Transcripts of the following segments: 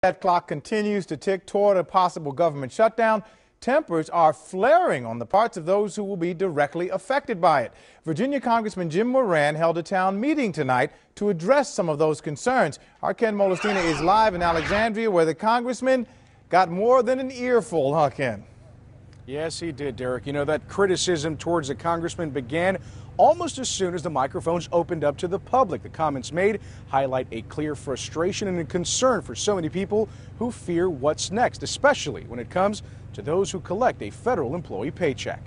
That clock continues to tick toward a possible government shutdown. Tempers are flaring on the parts of those who will be directly affected by it. Virginia Congressman Jim Moran held a town meeting tonight to address some of those concerns. Our Ken Molestina is live in Alexandria, where the congressman got more than an earful, huh, Ken? Yes, he did, Derek. You know, that criticism towards the congressman began almost as soon as the microphones opened up to the public. The comments made highlight a clear frustration and a concern for so many people who fear what's next, especially when it comes to those who collect a federal employee paycheck.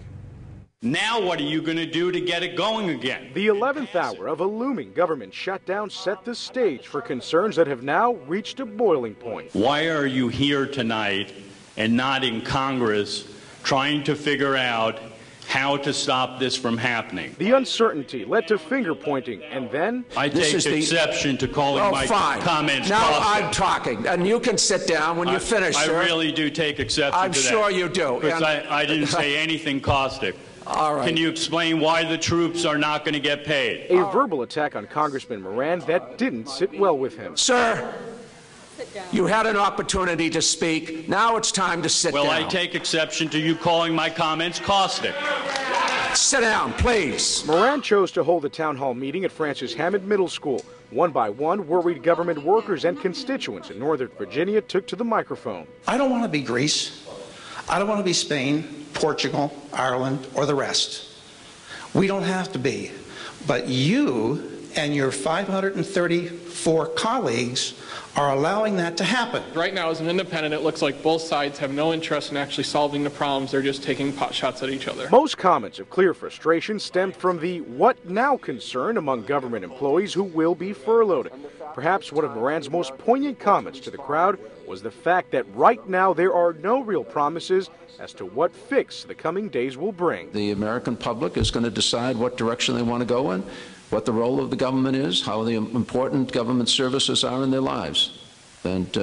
Now what are you going to do to get it going again? The 11th hour of a looming government shutdown set the stage for concerns that have now reached a boiling point. Why are you here tonight and not in Congress trying to figure out how to stop this from happening? The uncertainty led to finger pointing, and then I take exception to calling my comments Now caustic. I'm talking, and you can sit down when you finish, sir. I really do take exception I'm to that. sure you do. Because I didn't say anything caustic. All right. Can you explain why the troops are not going to get paid? A verbal attack on Congressman Moran that didn't sit well with him. Sir, you had an opportunity to speak. Now it's time to sit down. Well, I take exception to you calling my comments caustic. Sit down, please. Moran chose to hold a town hall meeting at Francis Hammond Middle School. One by one, worried government workers and constituents in Northern Virginia took to the microphone. I don't want to be Greece. I don't want to be Spain, Portugal, Ireland, or the rest. We don't have to be. But you and your 534 colleagues are allowing that to happen. Right now, as an independent, it looks like both sides have no interest in actually solving the problems. They're just taking pot shots at each other. Most comments of clear frustration stemmed from the what now concern among government employees who will be furloughed. Perhaps one of Moran's most poignant comments to the crowd was the fact that right now there are no real promises as to what fix the coming days will bring. The American public is going to decide what direction they want to go in, what the role of the government is, how the important government services are in their lives. And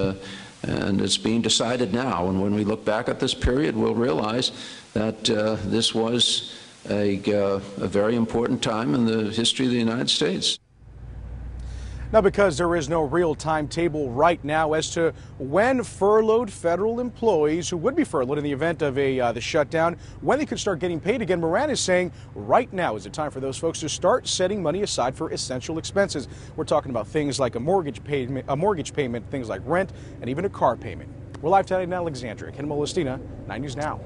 it's being decided now. And when we look back at this period, we'll realize that this was a very important time in the history of the United States. Now, because there is no real timetable right now as to when furloughed federal employees who would be furloughed in the event of the shutdown, when they could start getting paid again, Moran is saying right now is the time for those folks to start setting money aside for essential expenses. We're talking about things like a mortgage payment, things like rent, and even a car payment. We're live tonight in Alexandria. Ken Molestina, 9 News Now.